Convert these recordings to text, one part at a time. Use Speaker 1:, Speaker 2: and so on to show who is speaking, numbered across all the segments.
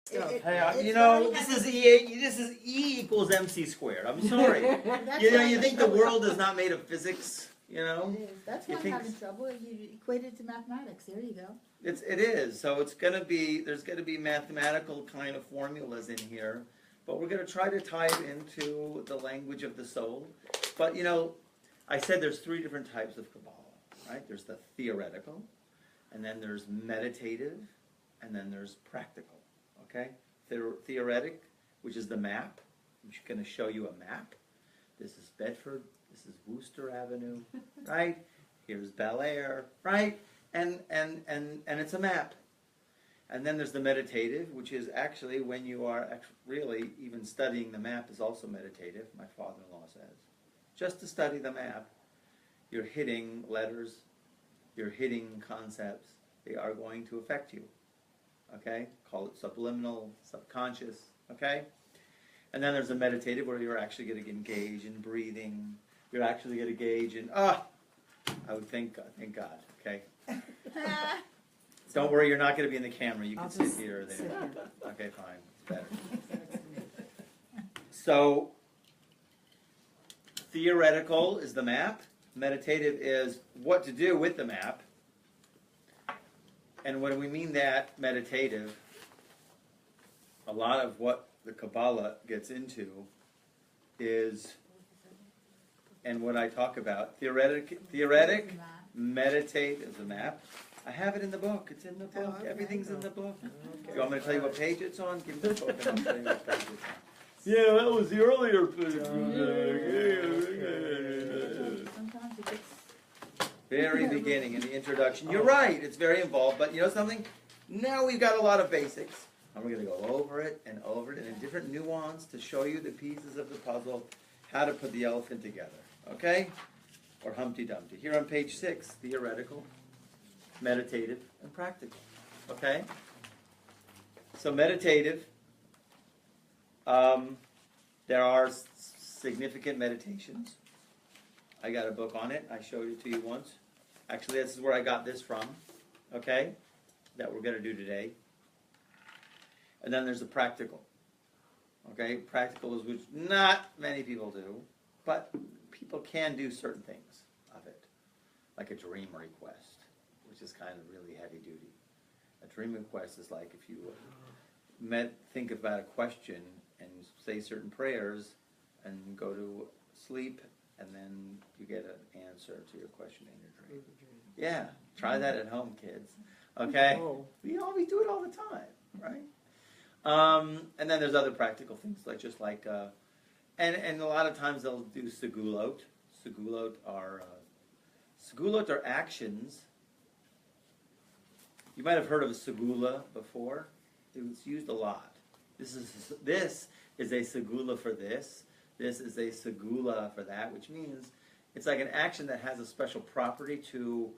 Speaker 1: This is E equals MC squared. I'm sorry. You think the world is not made of physics?
Speaker 2: It is. That's why I'm having trouble. You equate it to mathematics. There you go.
Speaker 1: It is. So there's going to be mathematical kind of formulas in here, but we're going to try to tie it into the language of the soul. But I said there's 3 different types of Kabbalah, right? There's the theoretical, and then there's meditative, and then there's practical. Okay? Theoretic, which is the map. I'm just going to show you a map. This is Bedford. This is Worcester Avenue, right? Here's Bel Air, right? And it's a map. And then there's the meditative, which is actually when you are really even studying the map is also meditative, my father-in-law says. Just to study the map, you're hitting letters, you're hitting concepts. They are going to affect you. Okay? Call it subliminal, subconscious. Okay? And then there's the meditative where you're actually going to engage in breathing. You're actually going to engage in, I would thank God. Okay? Don't worry, you're not going to be in the camera. You can sit here or there. Okay, fine. It's better. So, theoretical is the map. Meditative is what to do with the map. And when we mean that meditative, a lot of what the Kabbalah gets into is, and what I talk about, theoretic, meditate is a map. I have it in the book. It's in the book. Okay. Everything's in the book. Okay. You want me to tell you what page it's on? Give me the book and I'll tell you what page it's on. Yeah, that was the earlier page.
Speaker 2: Sometimes it gets...
Speaker 1: Very beginning in the introduction. You're right. It's very involved. But you know something? Now we've got a lot of basics. And we're going to go over it and in a different nuance to show you the pieces of the puzzle, how to put the elephant together. Okay? Or Humpty Dumpty. Here on page 6, theoretical, meditative, and practical. Okay? So meditative, there are significant meditations. I got a book on it. I showed it to you once. Actually, this is where I got this from. Okay? That we're going to do today. And then there's the practical. Okay? Practical is which not many people do, but people can do certain things of it. Like a dream request, which is kind of really heavy duty. A dream request is like if you think about a question and say certain prayers and go to sleep and then you get an answer to your question in your dream. Yeah, try that at home, kids. Okay? We do it all the time, right? And then there's other practical things, and a lot of times they'll do segulot. Segulot are actions. You might have heard of a segula before. It's used a lot. This is a segula for this. This is a segula for that, which means it's like an action that has a special property to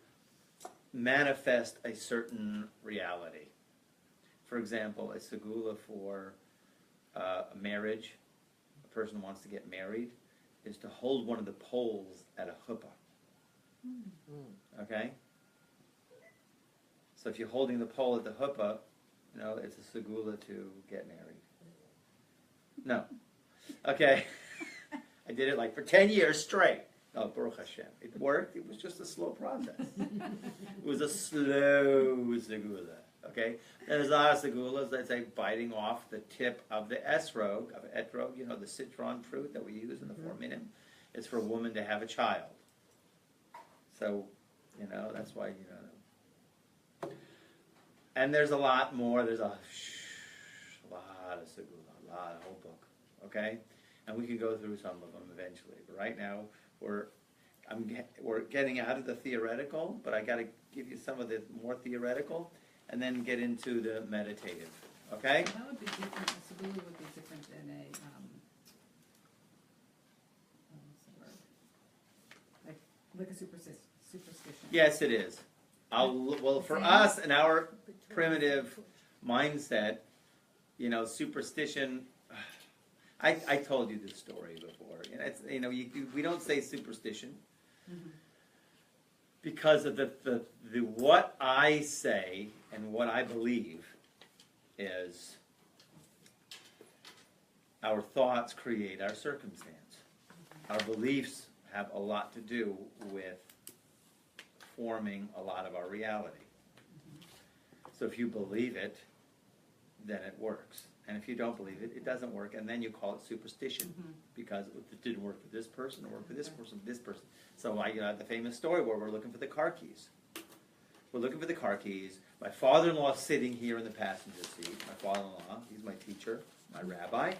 Speaker 1: manifest a certain reality. For example, a segula for a marriage, a person who wants to get married, is to hold one of the poles at a chuppah. Okay? So if you're holding the pole at the chuppah, it's a segula to get married. No. Okay. I did it for 10 years straight. Oh, Baruch Hashem. It worked. It was just a slow process. It was a slow segula. Okay? There's a lot of segulas that say biting off the tip of the esrog, the citron fruit that we use in the 4 minute. It's for a woman to have a child. So, that's why, And there's a lot more. There's a lot of segula, a whole book. Okay? And we can go through some of them eventually. But right now, we're getting out of the theoretical, but I got to give you some of the more theoretical, and then get into the meditative. Okay?
Speaker 3: That would be different. A segula would be different than a what's the word? Like a superstition.
Speaker 1: Yes, it is. For us, in our primitive mindset, superstition. I told you this story before. We don't say superstition because of the what I say and what I believe is Our thoughts create our circumstance. Our beliefs have a lot to do with forming a lot of our reality. So if you believe it, then it works. And if you don't believe it, it doesn't work. And then you call it superstition because it didn't work for this person, or work for this person, this person. So the famous story where we're looking for the car keys. We're looking for the car keys. My father-in-law is sitting here in the passenger seat. My father-in-law, he's my teacher, my rabbi.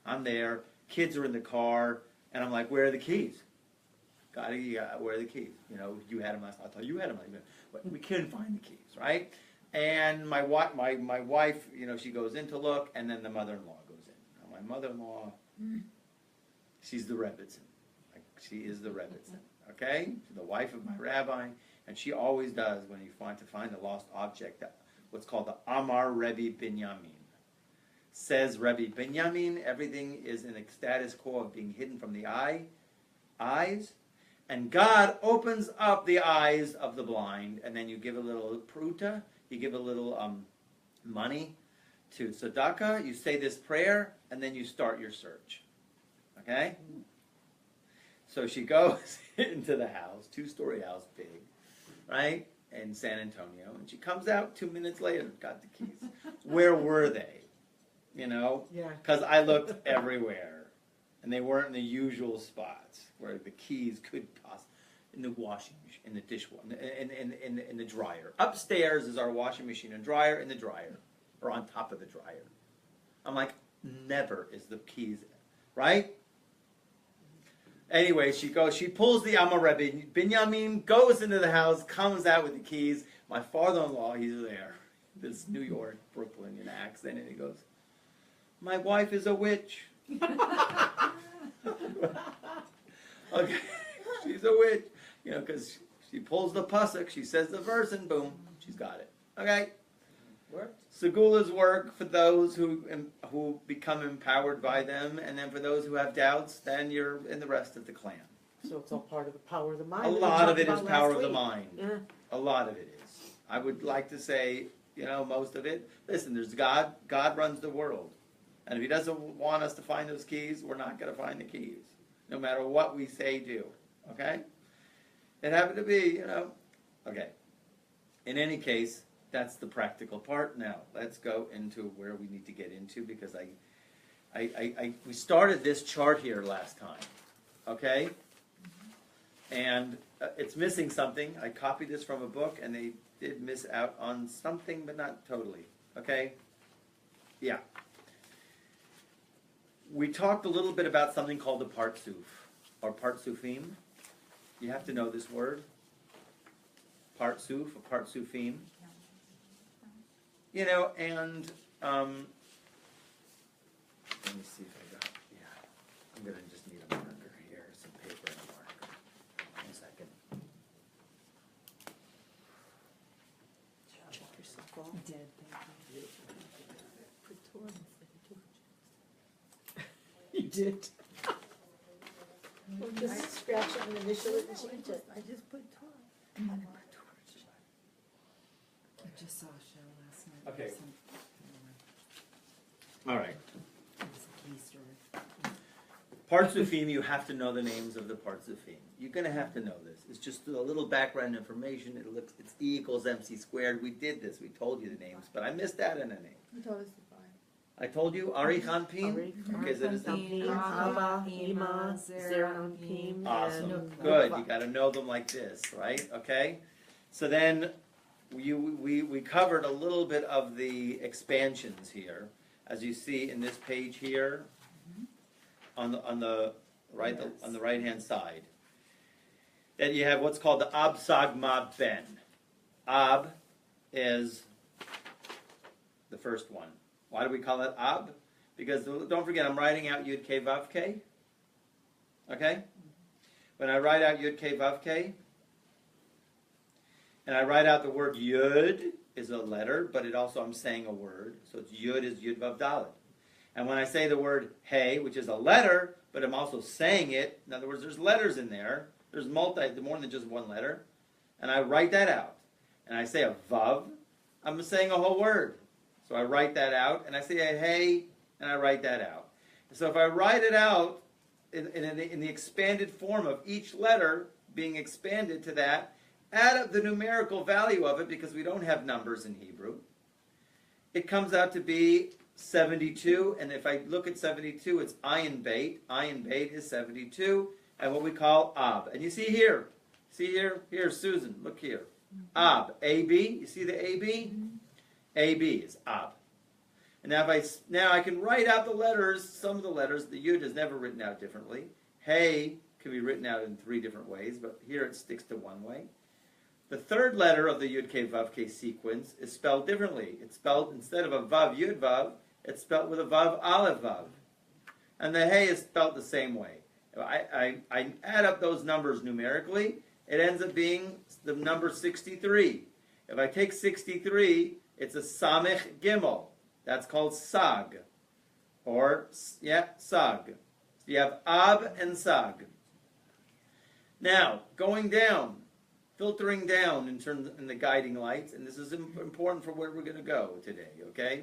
Speaker 1: I'm there. Kids are in the car. And I'm like, where are the keys? Where are the keys? You had them last night. I thought you had them. But we couldn't find the keys, right? And my wife, she goes in to look, and then the mother-in-law goes in. Now, my mother-in-law, she's the Rebbitzin. She is the Rebbitzin, okay? She's the wife of my rabbi, and she always does when you want to find a lost object, what's called the Amar Rebbe Binyamin. Says Rebbe Binyamin, everything is in a status quo of being hidden from the eyes, and God opens up the eyes of the blind, and then you give a little pruta, you give a little money to tzedakah, you say this prayer, and then you start your search. Okay? So she goes into the house, 2-story house, big, right, in San Antonio, and she comes out 2 minutes later, got the keys. Where were they? Because I looked everywhere, and they weren't in the usual spots where the keys could toss. In the washing machine, in the dishwasher, in the dryer. Upstairs is our washing machine and dryer, in the dryer, or on top of the dryer. I'm like, never is the keys, right? Anyway, she pulls the Amar Rebbe Binyamin, goes into the house, comes out with the keys. My father-in-law, he's there, this New York, Brooklyn accent, and he goes, my wife is a witch. Okay, she's a witch. Because she pulls the pasuk, she says the verse, and boom, she's got it. Okay?
Speaker 4: Worked.
Speaker 1: Segula's work for those who become empowered by them, and then for those who have doubts, then you're in the rest of the clan.
Speaker 4: So it's all part of the power of the mind.
Speaker 1: A lot of it is power of the mind.
Speaker 4: Yeah.
Speaker 1: A lot of it is. I would like to say, most of it. Listen, there's God. God runs the world. And if he doesn't want us to find those keys, we're not going to find the keys. No matter what we say, do. Okay? It happened to be, Okay. In any case, that's the practical part. Now, let's go into where we need to get into, because we started this chart here last time. Okay? And it's missing something. I copied this from a book, and they did miss out on something, but not totally. Okay? Yeah. We talked a little bit about something called the Partsuf, or Partsufim. You have to know this word. Partsuf, or Partsufim. And let me see if I got, I'm going to just need a marker here, some paper and a marker. 1 second.
Speaker 4: Check yourself off.
Speaker 3: You did, thank you.
Speaker 2: Put Torah instead of
Speaker 4: You did.
Speaker 2: Well,
Speaker 4: Just scratch it and initial it and change it.
Speaker 2: I just put Torah. And then I put Torah.
Speaker 3: I just saw a show last night.
Speaker 1: Okay.
Speaker 3: It
Speaker 1: All right.
Speaker 3: was a key story.
Speaker 1: Partsufim, you have to know the names of the Partsufim. You're going to have to know this. It's just a little background information. It's E equals MC squared. We did this. We told you the names, but I missed out on a name.
Speaker 2: You told us to find.
Speaker 1: I told you Ari Khanpin. Okay, so this is
Speaker 4: Abba, Ima, Zerampim,
Speaker 1: awesome.
Speaker 4: and
Speaker 1: Good. You got to know them like this, right? Okay. So then we covered a little bit of the expansions here, as you see in this page here, on the right hand side. Then you have what's called the Ab Sagma Ben. Ab is the first one. Why do we call it Ab? Because don't forget, I'm writing out Yud K Vav K. Okay? When I write out Yud K Vav K, and I write out the word Yud is a letter, but it also, I'm saying a word. So it's Yud is Yud Vav Dalet. And when I say the word Hey, which is a letter, but I'm also saying it, in other words, there's letters in there. There's more than just one letter. And I write that out. And I say a Vav, I'm saying a whole word. So I write that out, and I say a Hey, and I write that out. So if I write it out in the expanded form of each letter being expanded to that, add up the numerical value of it, because we don't have numbers in Hebrew, it comes out to be 72. And if I look at 72, it's ayin beit. Ayin beit is 72, and what we call ab. And you see here, here, Susan, look here. Ab, A-B, you see the A-B? A-B is ab. And now I can write out the letters, some of the letters. The Yud is never written out differently. Hey can be written out in 3 different ways, but here it sticks to one way. The third letter of the Yud K Vav K sequence is spelled differently. It's spelled, instead of a Vav Yud Vav, it's spelled with a Vav Aleph Vav. And the Hey is spelled the same way. I add up those numbers numerically, it ends up being the number 63. If I take 63, it's a Samech Gimel. That's called Sag. Or, Sag. So you have Ab and Sag. Now, going down, filtering down in the guiding lights, and this is important for where we're going to go today, okay,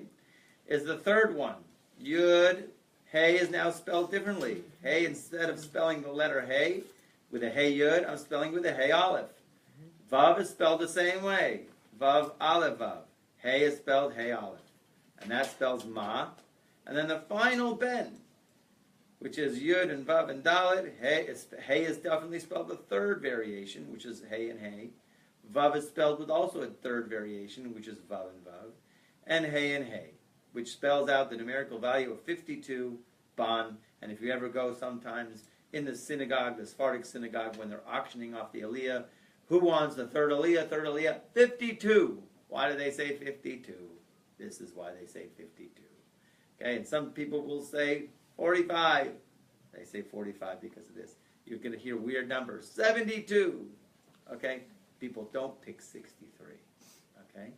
Speaker 1: is the third one. Yud, Hey is now spelled differently. Hey, instead of spelling the letter Hey with a Hey Yud, I'm spelling with a Hey Aleph. Vav is spelled the same way. Vav Aleph Vav. Hey is spelled Hey Aleph. And that spells Ma. And then the final Ben, which is Yud and Vav and Dalet. Hey is definitely spelled the third variation, which is Hey and Hey. Vav is spelled with also a third variation, which is Vav and Vav. And Hey, which spells out the numerical value of 52 Ban. And if you ever go sometimes in the synagogue, the Sephardic synagogue, when they're auctioning off the Aliyah, who wants the third Aliyah? Third Aliyah, 52. Why do they say 52? This is why they say 52. Okay, and some people will say 45. They say 45 because of this. You're going to hear weird numbers. 72. Okay, people don't pick 63. Okay,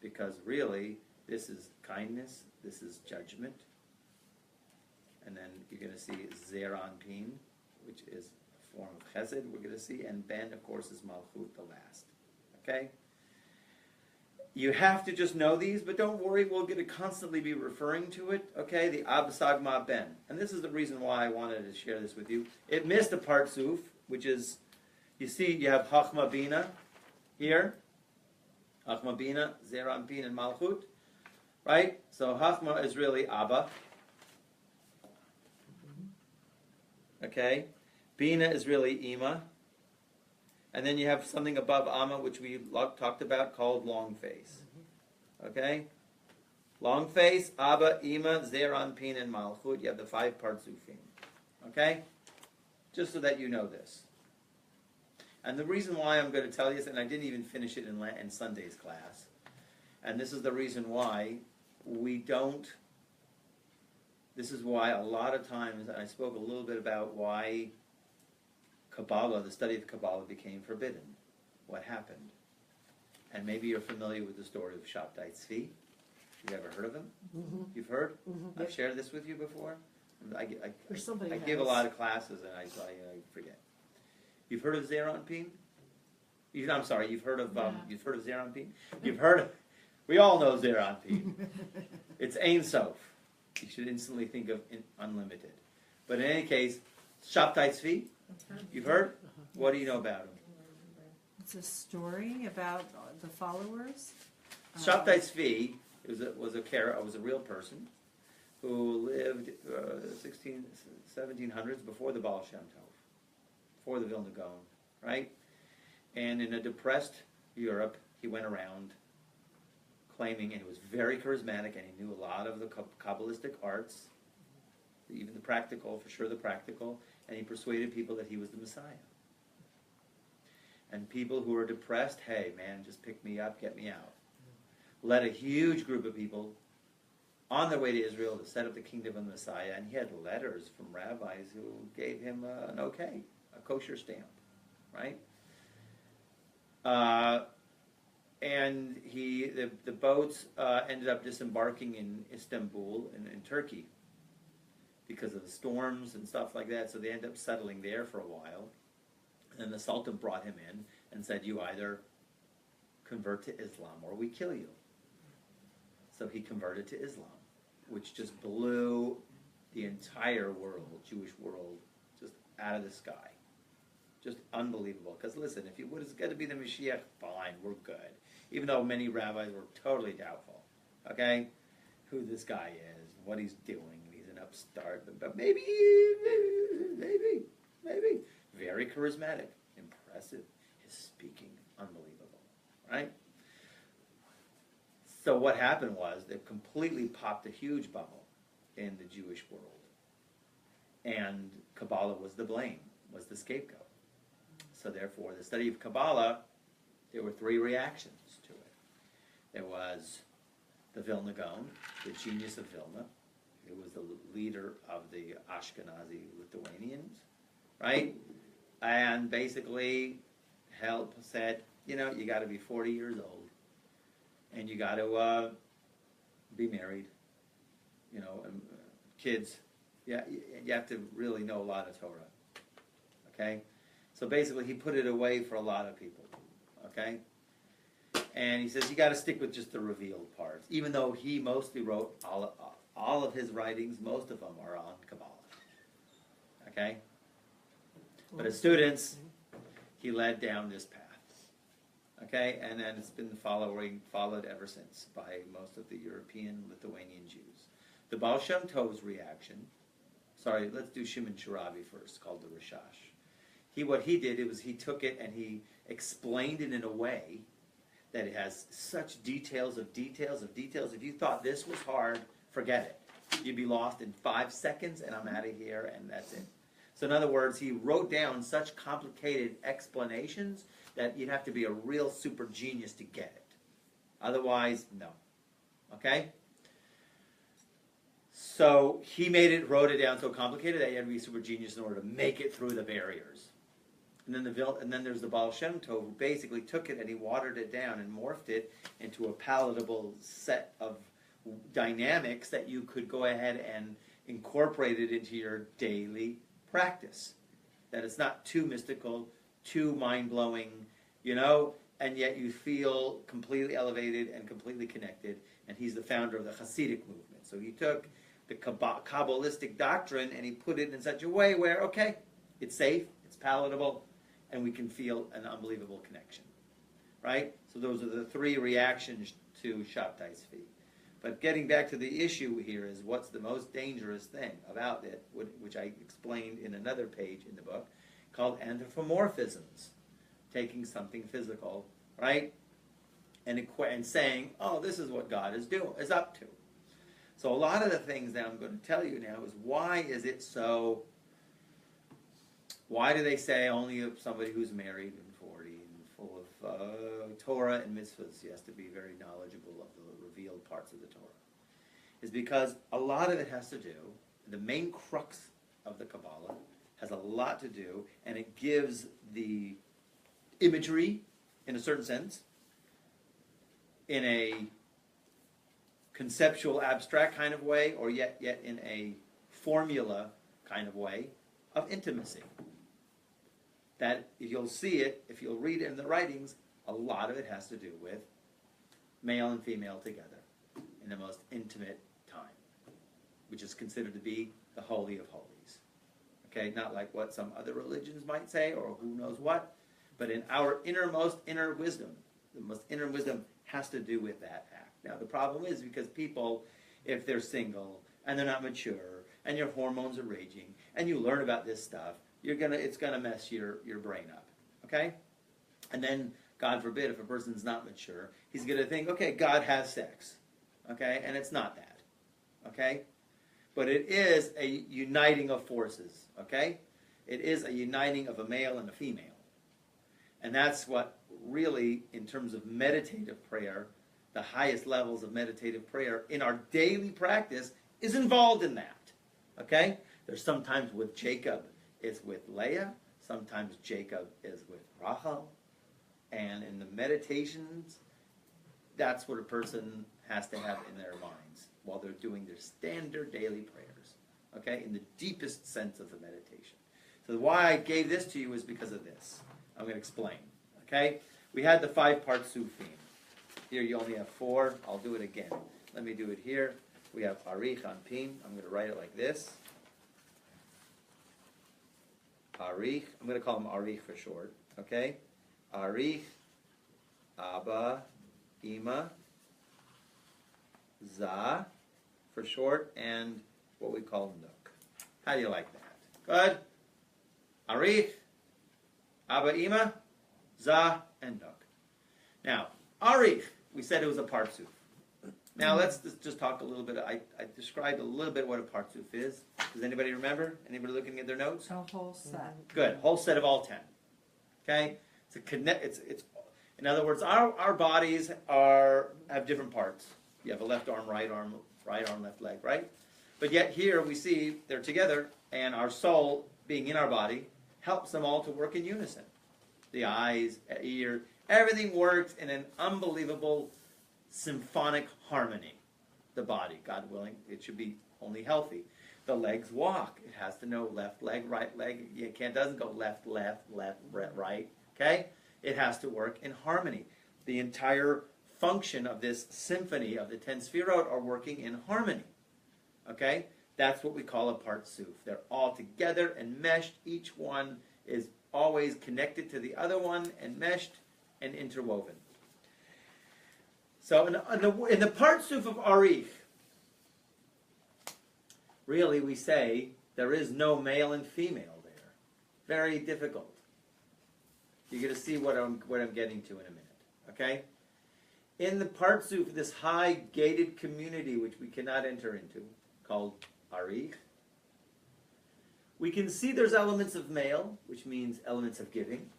Speaker 1: because really, this is kindness, this is judgment. And then you're going to see Zeran Pin, which is a form of Chesed, we're going to see. And Ben, of course, is Malchut, the last. Okay? You have to just know these, but don't worry, we're going to constantly be referring to it. Okay? The Ab Sagma Ben. And this is the reason why I wanted to share this with you. It missed a Partsuf, which is, you see, you have Chachma Bina here. Chachma Bina, Zeran Pin, and Malchut. Right? So Chachma is really Abba. Okay? Bina is really Ima. And then you have something above Amma, which we talked about, called long face. Okay? Long face, Abba, Ima, Zeran, Pin, and Malchut. You have the 5 Partsufim. Okay? Just so that you know this. And the reason why I'm going to tell you this, and I didn't even finish it in Sunday's class, and this is the reason why we don't, this is why a lot of times, and I spoke a little bit about why Kabbalah, the study of Kabbalah, became forbidden. What happened? And maybe you're familiar with the story of Shabtai Tzvi. You've ever heard of him? Mm-hmm. You've heard? Mm-hmm. I've shared this with you before. I give a lot of classes and I forget. You've heard of Zeran Pin? I'm sorry. You've heard of Zeran Pin? You've heard of. We all know Zeran Pin. It's Ein Sof. You should instantly think of unlimited. But in any case, Shabtai Tzvi. You've heard? What do you know about him?
Speaker 3: It's a story about the followers.
Speaker 1: Shabtai Tzvi was a real person who lived 1700s before the Baal Shem Tov, before the Vilna Gaon, right? And in a depressed Europe, he went around claiming, and he was very charismatic, and he knew a lot of the Kabbalistic arts, even the practical, for sure the practical, and he persuaded people that he was the Messiah. And people who were depressed, hey, man, just pick me up, get me out. Led a huge group of people on their way to Israel to set up the kingdom of the Messiah, and he had letters from rabbis who gave him an okay, a kosher stamp, right? And the boats ended up disembarking in Istanbul, in Turkey, because of the storms and stuff like that, so they ended up settling there for a while. And the Sultan brought him in and said, you either convert to Islam or we kill you. So he converted to Islam, which just blew the entire world, Jewish world, just out of the sky. Just unbelievable. Because listen, if it was going to be the Mashiach, fine, we're good. Even though many rabbis were totally doubtful, okay, who this guy is, what he's doing. He's an upstart, but maybe. Very charismatic, impressive. His speaking, unbelievable, right? So what happened was they completely popped a huge bubble in the Jewish world. And Kabbalah was the blame, was the scapegoat. So therefore, the study of Kabbalah, there were three reactions to it. There was the Vilna Gaon, the genius of Vilna. It was the leader of the Ashkenazi Lithuanians, right? And basically said, you got to be 40 years old, and you got to be married, and kids. Yeah, you have to really know a lot of Torah, okay? So basically, he put it away for a lot of people, okay? And he says you got to stick with just the revealed parts, even though he mostly wrote all of his writings. Most of them are on Kabbalah, okay? But as students, he led down this path, okay? And then it's been followed ever since by most of the European Lithuanian Jews. The Baal Shem Tov's reaction. Sorry, let's do Shimon Sharabi first, called the Rishash. What he did was he took it and he explained it in a way that it has such details of details of details. If you thought this was hard, forget it. You'd be lost in 5 seconds, and I'm out of here, and that's it. So in other words, he wrote down such complicated explanations that you'd have to be a real super genius to get it. Otherwise, no. Okay? So he wrote it down so complicated that you had to be a super genius in order to make it through the barriers. And then there's the Baal Shem Tov, who basically took it and he watered it down and morphed it into a palatable set of dynamics that you could go ahead and incorporate it into your daily practice. That it's not too mystical, too mind-blowing, and yet you feel completely elevated and completely connected. And he's the founder of the Hasidic movement. So he took the Kabbalistic doctrine and he put it in such a way where, okay, it's safe, it's palatable, and we can feel an unbelievable connection, right? So those are the three reactions to Shabtai Tzvi. But getting back to the issue here is what's the most dangerous thing about it, which I explained in another page in the book, called anthropomorphisms, taking something physical, right, and saying, oh, this is what God is up to. So a lot of the things that I'm going to tell you now is why is it so. Why do they say only of somebody who's married and 40 and full of Torah and mitzvahs, he has to be very knowledgeable of the revealed parts of the Torah? Is because a lot of it has to do, the main crux of the Kabbalah has a lot to do, and it gives the imagery, in a certain sense, in a conceptual, abstract kind of way, or yet in a formula kind of way, of intimacy. That if you'll see it, if you'll read it in the writings, a lot of it has to do with male and female together in the most intimate time, which is considered to be the Holy of Holies. Okay, not like what some other religions might say or who knows what, but in our inner wisdom, the most inner wisdom has to do with that act. Now the problem is because people, if they're single and they're not mature and your hormones are raging and you learn about this stuff, it's gonna mess your brain up. Okay? And then, God forbid, if a person's not mature, he's gonna think, okay, God has sex. Okay? And it's not that. Okay? But it is a uniting of forces. Okay? It is a uniting of a male and a female. And that's what really, in terms of meditative prayer, the highest levels of meditative prayer in our daily practice is involved in that. Okay? There's sometimes with Jacob, it's with Leah. Sometimes Jacob is with Rachel. And in the meditations, that's what a person has to have in their minds while they're doing their standard daily prayers. Okay? In the deepest sense of the meditation. So why I gave this to you is because of this. I'm going to explain. Okay? We had the 5-part Sufim. Here you only have 4. I'll do it again. Let me do it here. we have Arich Anpin. I'm going to write it like this. Arich. I'm going to call him Arich for short. Okay? Arich, Abba, Ima, Za for short, and what we call Nook. How do you like that? Good? Arich, Abba, Ima, Za, and Nook. Now, Arich, we said it was a partsuf. Now let's just talk a little bit. I described a little bit what a partsuf is. Does anybody remember? Anybody looking at their notes?
Speaker 3: A whole set.
Speaker 1: Good. Whole set of all 10. Okay? It's a connect. It's. In other words, our bodies have different parts. You have a left arm, right arm, left leg, right? But yet here we see they're together, and our soul, being in our body, helps them all to work in unison. The eyes, ear, everything works in an unbelievable symphonic harmony. The body, God willing, it should be only healthy. The legs walk. It has to know left leg, right leg. It doesn't go left, right. Okay? It has to work in harmony. The entire function of this symphony of the 10 Sefirot are working in harmony. Okay? That's what we call a partsuf. They're all together and meshed. Each one is always connected to the other one and meshed and interwoven. So in the partsuf of Arich, really we say there is no male and female there. Very difficult. You're going to see what I'm getting to in a minute. Okay? In the partsuf, this high gated community which we cannot enter into, called Arich, we can see there's elements of male, which means elements of giving,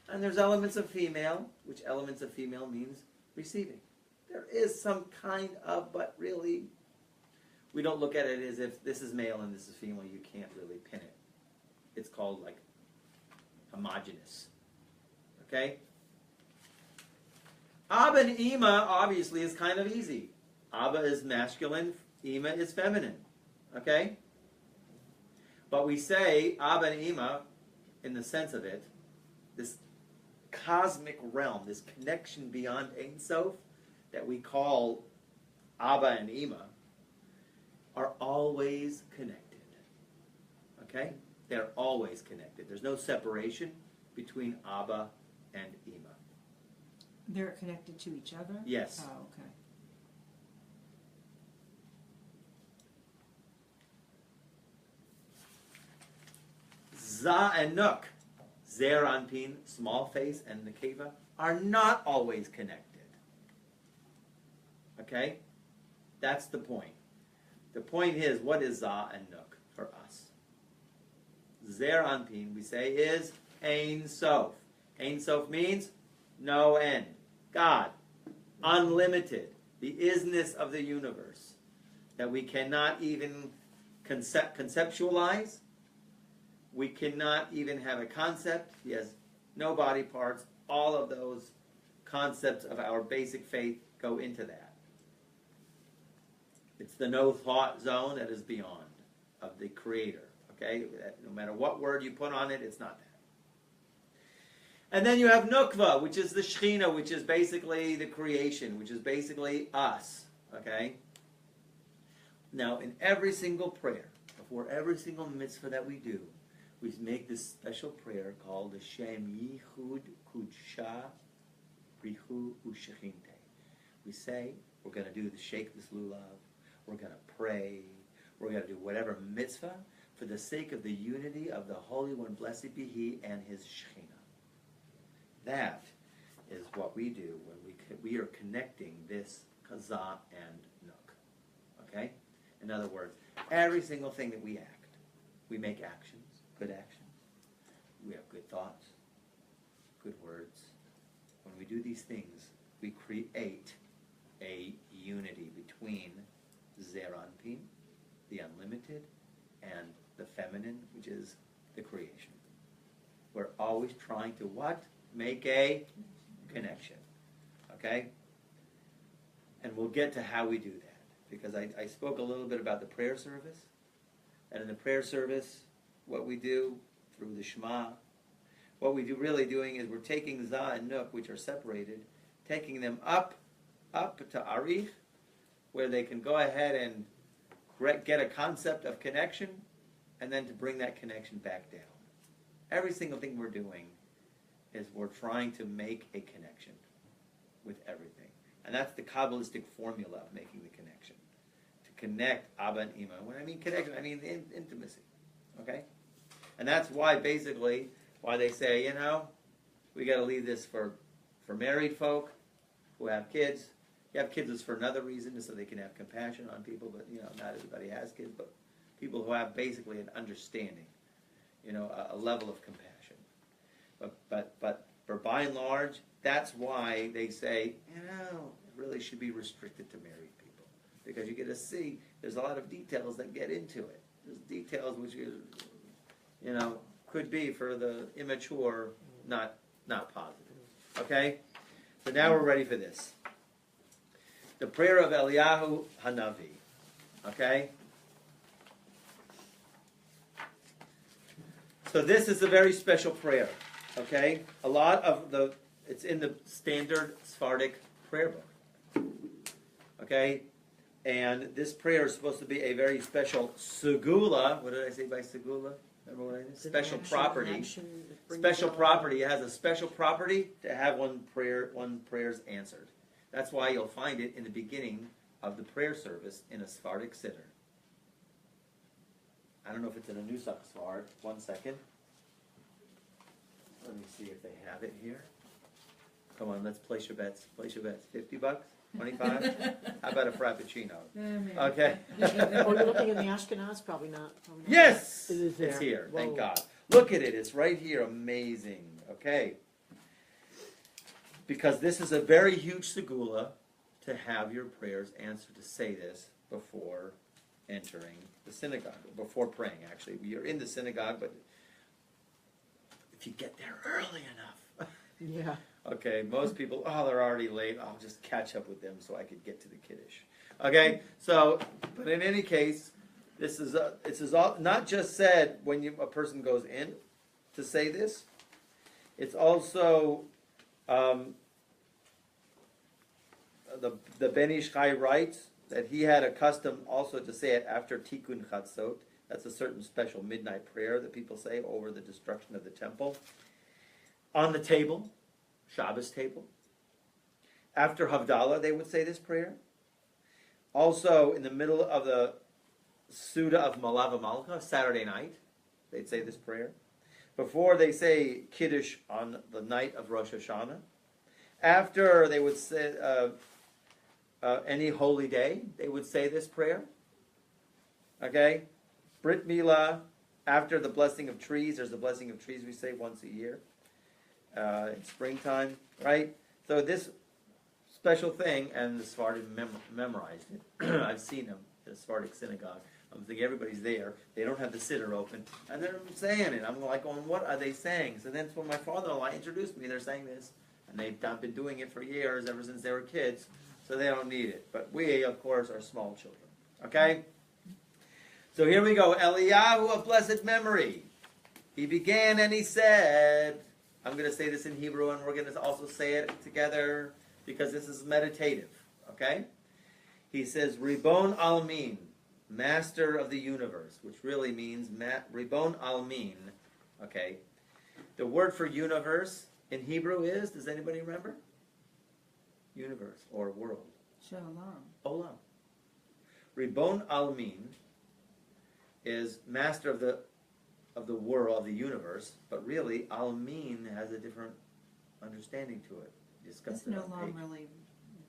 Speaker 1: and there's elements of female, which elements of female means receiving. There is some kind of, but really, we don't look at it as if this is male and this is female. You can't really pin it. It's called like homogeneous. Okay? Abba and Ima obviously is kind of easy. Abba is masculine, Ima is feminine. Okay? But we say Abba and Ima, in the sense of it, this cosmic realm, this connection beyond Ein Sof, that we call Abba and Ima, are always connected. Okay? They're always connected. There's no separation between Abba and Ima.
Speaker 3: They're connected to each other?
Speaker 1: Yes.
Speaker 3: Oh, okay.
Speaker 1: Za and Nook, Zer Anpin, small face, and Nekeva, are not always connected. Okay? That's the point. The point is, what is Za and Nook for us? Zer Anpin, we say, is Ein Sof. Ein Sof means no end. God, unlimited, the isness of the universe, that we cannot even conceptualize. We cannot even have a concept. He has no body parts. All of those concepts of our basic faith go into that. It's the no thought zone that is beyond of the Creator. Okay? No matter what word you put on it, it's not that. And then you have Nukva, which is the Shechina, which is basically the creation, which is basically us. Okay? Now, in every single prayer, before every single mitzvah that we do, we make this special prayer called the Shem Yichud Kudsha Rihu Ushechinte. We say, we're going to do the Shake this Lulav, we're going to pray, we're going to do whatever mitzvah for the sake of the unity of the Holy One, blessed be He, and His Shechina. That is what we do when we are connecting this Kazah and Nook. Okay? In other words, every single thing that we act, we make actions, good actions. We have good thoughts, good words. When we do these things, we create a unity between Zeranpin, the unlimited, and the feminine, which is the creation. We're always trying to what? Make a connection. Okay? And we'll get to how we do that. Because I spoke a little bit about the prayer service. And in the prayer service, what we do through the Shema, what we do really doing is we're taking Za and Nook, which are separated, taking them up to Arich, where they can go ahead and get a concept of connection, and then to bring that connection back down. Every single thing we're doing is we're trying to make a connection with everything. And that's the Kabbalistic formula of making the connection. To connect Abba and Ima. When I mean connection, I mean intimacy. Okay? And that's why, basically, why they say, we got to leave this for married folk who have kids. You have kids is for another reason, so they can have compassion on people, but, not everybody has kids, but people who have basically an understanding, a level of compassion. But for by and large, that's why they say, it really should be restricted to married people. Because you get to see, there's a lot of details that get into it. There's details which, could be for the immature, not positive. Okay? So now we're ready for this. The Prayer of Eliyahu Hanavi. Okay? So this is a very special prayer. Okay? A lot of it's in the standard Sephardic prayer book. Okay? And this prayer is supposed to be a very special segula. What did I say by segula? Remember what I said? Special property. Special property. It has a special property to have one prayer's answered. That's why you'll find it in the beginning of the prayer service in a Sephardic siddur. I don't know if it's in a Nusach Sfard. 1 second. Let me see if they have it here. Come on, let's place your bets. Place your bets. $50? 25? How about a Frappuccino? Okay.
Speaker 4: Oh, you're looking in the Ashkenaz? Probably not.
Speaker 1: Yes!
Speaker 4: It is there.
Speaker 1: It's here.
Speaker 4: Whoa.
Speaker 1: Thank God. Look at it. It's right here. Amazing. Okay. Because this is a very huge segula to have your prayers answered, to say this before entering the synagogue, before praying, actually. You're in the synagogue, but if you get there early enough.
Speaker 4: Yeah.
Speaker 1: Okay, most people, they're already late. I'll just catch up with them so I could get to the Kiddush. Okay, so, but in any case, this is all, not just said when a person goes in to say this. It's also the Ben Ish Chai writes that he had a custom also to say it after Tikkun Chatzot. That's a certain special midnight prayer that people say over the destruction of the temple. On the table, Shabbos table. After Havdalah, they would say this prayer. Also, in the middle of the Suda of Malav Malka, Saturday night, they'd say this prayer. Before they say Kiddush on the night of Rosh Hashanah. After they would say any holy day, they would say this prayer. Okay? Brit Milah, after the blessing of trees, there's the blessing of trees we say once a year. In springtime, right? So this special thing, and the Sephardim memorized it. I've seen them in the Sephardic synagogue. I'm thinking everybody's there. They don't have the siddur open. And they're saying it. I'm like going, what are they saying? So then when my father-in-law introduced me, they're saying this. And they've been doing it for years, ever since they were kids. So they don't need it. But we, of course, are small children. Okay? So here we go. Eliyahu of blessed memory. He began and he said, I'm going to say this in Hebrew, and we're going to also say it together because this is meditative. Okay? He says, Ribon Almin, Master of the Universe, which really means Ribon Almin. Okay? The word for universe in Hebrew is, does anybody remember? Universe or world.
Speaker 3: Shalom.
Speaker 1: Olam. Ribon Almin is master of the world, of the universe, but really Almin has a different understanding to it.
Speaker 3: It's no longer really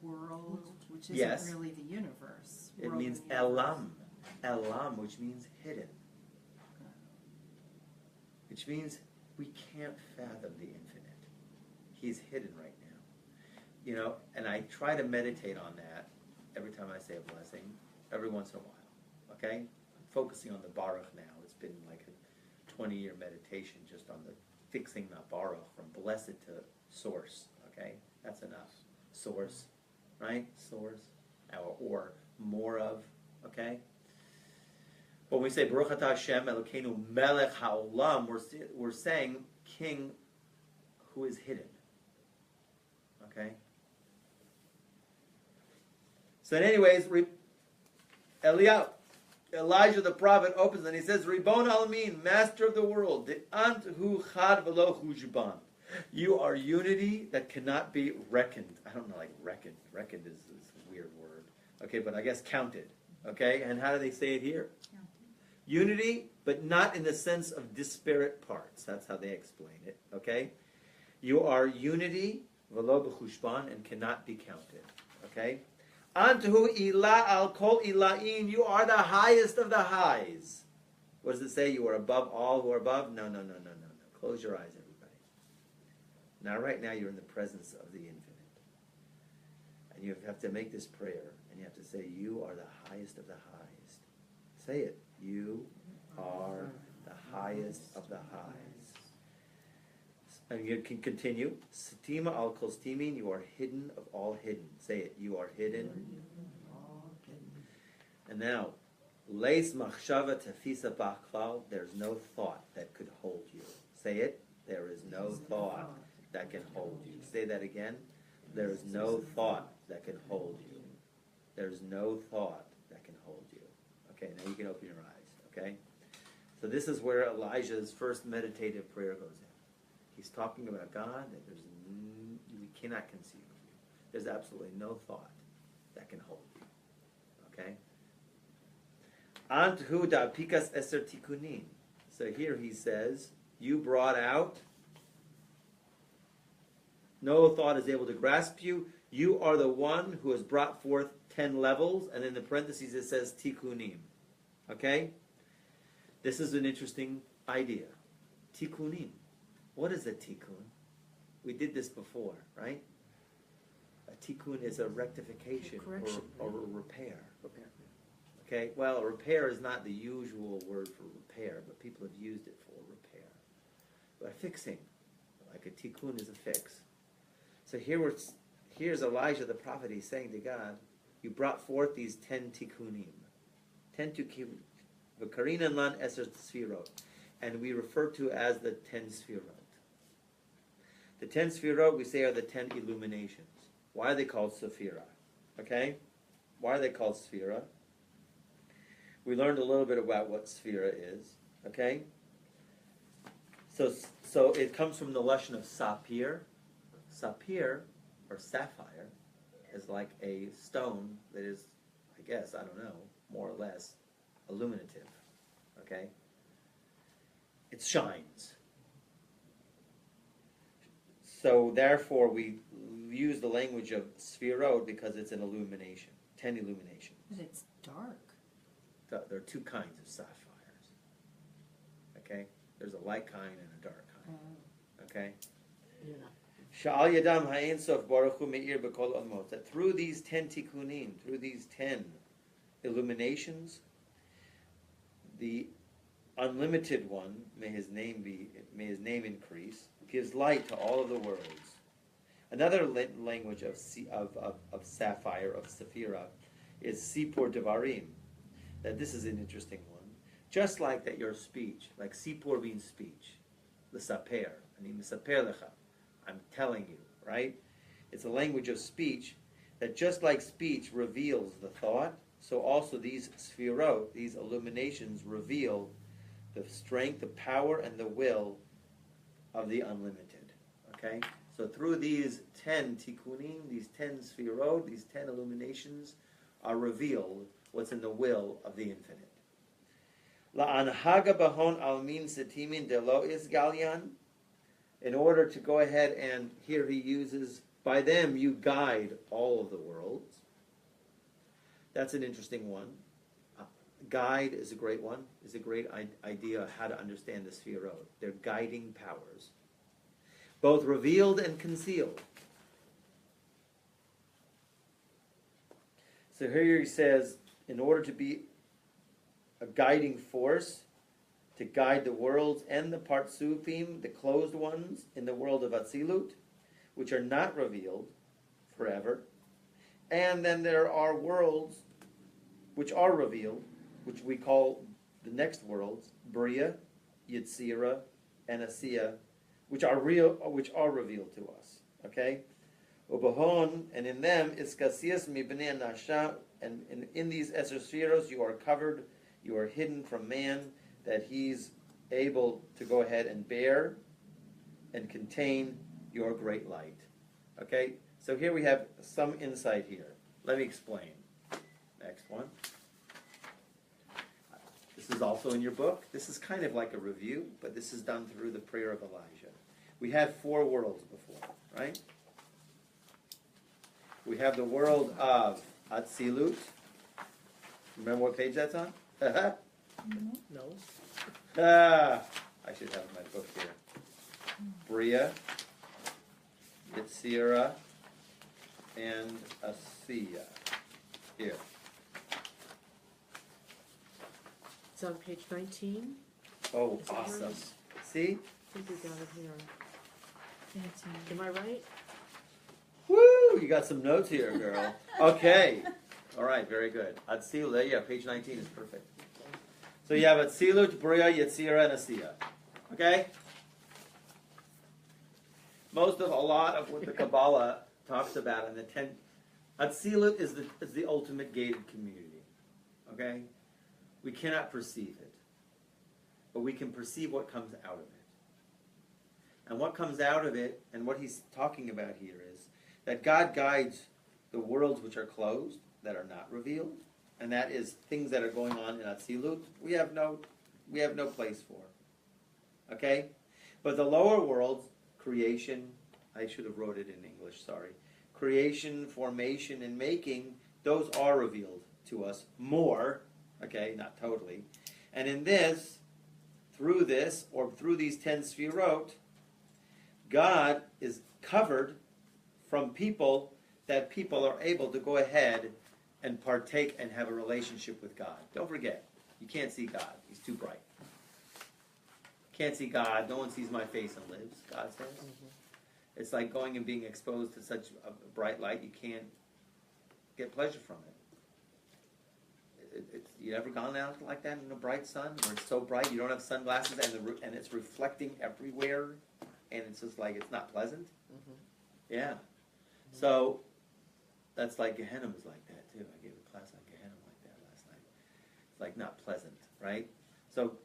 Speaker 3: world, which isn't
Speaker 1: Yes.
Speaker 3: really the universe.
Speaker 1: It
Speaker 3: World
Speaker 1: means
Speaker 3: in the universe.
Speaker 1: Elam, which means hidden. Which means we can't fathom the infinite. He's hidden right now. And I try to meditate on that every time I say a blessing, every once in a while. Okay? I'm focusing on the Baruch now. It's been like a 20-year meditation just on the fixing the Baruch from blessed to source. Okay? That's enough. Source. Right? Source. Or more of. Okay? When we say Baruch Atah Hashem Elokeinu Melech HaOlam, we're saying King who is hidden. Okay? So anyways, Eliyahu. Elijah the prophet opens and he says, Ribon Alamin, Master of the world, the Ant Hu Chad Velo Hujban. You are unity that cannot be reckoned. I don't know, like reckoned. Reckoned is a weird word. Okay, but I guess counted. Okay, and how do they say it here?
Speaker 2: Counted.
Speaker 1: Unity, but not in the sense of disparate parts. That's how they explain it. Okay, you are unity, velo b'chushban, and cannot be counted. Okay, Antu ila al kol ilain. You are the highest of the highs. What does it say? You are above all who are above. No. Close your eyes, everybody. Now, right now, you're in the presence of the infinite, and you have to make this prayer, and you have to say, "You are the highest of the highest." Say it. You are the highest of the highs. And you can continue. Stima al kol stimin, you are hidden of all hidden. Say it. You are hidden. And now, leis machshava tefisa b'klal, there's no thought that could hold you. Say it. There is no thought that can hold you. Say that again. There is no thought that can hold you. There is no thought that can hold you. Okay, now you can open your eyes. Okay? So this is where Elijah's first meditative prayer goes in. He's talking about God that we cannot conceive of you. There's absolutely no thought that can hold you. Okay? Anthu da pikas eser tikunin. So here he says, you brought out, no thought is able to grasp you. You are the one who has brought forth 10 levels, and in the parentheses it says tikunim. Okay? This is an interesting idea. Tikunim. What is a tikkun? We did this before, right? A tikkun is a rectification or a repair. Okay? Well, repair is not the usual word for repair, but people have used it for repair. But fixing, like a tikkun is a fix. So here's Elijah the prophet. He's saying to God, you brought forth these 10 tikkunim. 10 tikkunim. V'karinan lan eser sfirot. And we refer to as the 10 sfirot. The 10 sfirot, we say, are the 10 illuminations. Why are they called sephira? Okay? Why are they called sphira? We learned a little bit about what sphira is. Okay? So it comes from the lashon of sapir. Sapir, or sapphire, is like a stone that is, I guess, I don't know, more or less, illuminative. Okay? It shines. So therefore we use the language of sphirot because it's an illumination. 10 illuminations.
Speaker 3: But it's dark.
Speaker 1: There are two kinds of sapphires. Okay? There's a light kind and a dark kind. Okay?
Speaker 4: Yeah.
Speaker 1: Sha'al yadam ha'en sof baruch hu me'ir b'kol olmot. That through these 10 tikkunim, through these 10 illuminations, the unlimited one, may his name increase, gives light to all of the worlds. Another language of sapphire, of sephira, is sipur devarim. That this is an interesting one. Just like that your speech, like sipur means speech, l'saper, ani misaper lecha, I'm telling you, right? It's a language of speech that just like speech reveals the thought, so also these sphirot, these illuminations reveal the strength, the power, and the will of the unlimited. Okay? So through these 10 tikkunim, these 10 sphirot, these 10 illuminations, are revealed what's in the will of the infinite. La'anhaga bahon almin setimin delo is galyan. In order to go ahead and, here he uses, by them you guide all of the worlds. That's an interesting one. Guide is a great one, is a great idea of how to understand the sphirot. They're guiding powers, both revealed and concealed. So here he says, in order to be a guiding force, to guide the worlds and the partsufim, the closed ones, in the world of Atzilut, which are not revealed forever. And then there are worlds which are revealed, which we call the next worlds, Bria, Yetzira, and Asiya, which are revealed to us. Okay? Ubahon, and in them is Kasias Mibnei Nasha, and in these Eser Sfiros you are covered, You are hidden from man, that he's able to go ahead and bear and contain your great light. Okay? So here we have some insight here. Let me explain. Next one. This is also in your book. This is kind of like a review, but this is done through the Prayer of Elijah. We had 4 worlds before, right? We have the world of Atzilut. Remember what page that's on?
Speaker 4: No.
Speaker 1: I should have my book here. Bria, Yetzirah, and Asiya. Here.
Speaker 4: It's on page 19.
Speaker 1: Oh,
Speaker 4: Is that
Speaker 1: awesome.
Speaker 4: yours?
Speaker 1: See?
Speaker 4: I think we got it here. Am I right?
Speaker 1: Woo! You got some notes here, girl. Okay. All right, very good. Atzilut, yeah, page 19 is perfect. So you have Atzilut, Bria, Yetzirah, and Asiya. Okay? A lot of what the Kabbalah talks about in the 10... Atzilut is the ultimate gated community. Okay? We cannot perceive it. But we can perceive what comes out of it. And what comes out of it, and what he's talking about here is that God guides the worlds which are closed, that are not revealed, and that is things that are going on in Atzilut, we have no place for. Okay? But the lower worlds, creation, I should have wrote it in English, sorry. Creation, formation, and making, those are revealed to us more, okay, not totally. And in this, through these 10 sfirot, God is covered from people, that people are able to go ahead and partake and have a relationship with God. Don't forget, you can't see God. He's too bright. Can't see God. No one sees my face and lives, God says. Mm-hmm. It's like going and being exposed to such a bright light, you can't get pleasure from it. You ever gone out like that in a bright sun, where it's so bright you don't have sunglasses and it's reflecting everywhere, and it's just like it's not pleasant? Mm-hmm. Yeah. Mm-hmm. So that's like Gehenna was like that too. I gave a class on Gehenna like that last night. It's like not pleasant, right? So,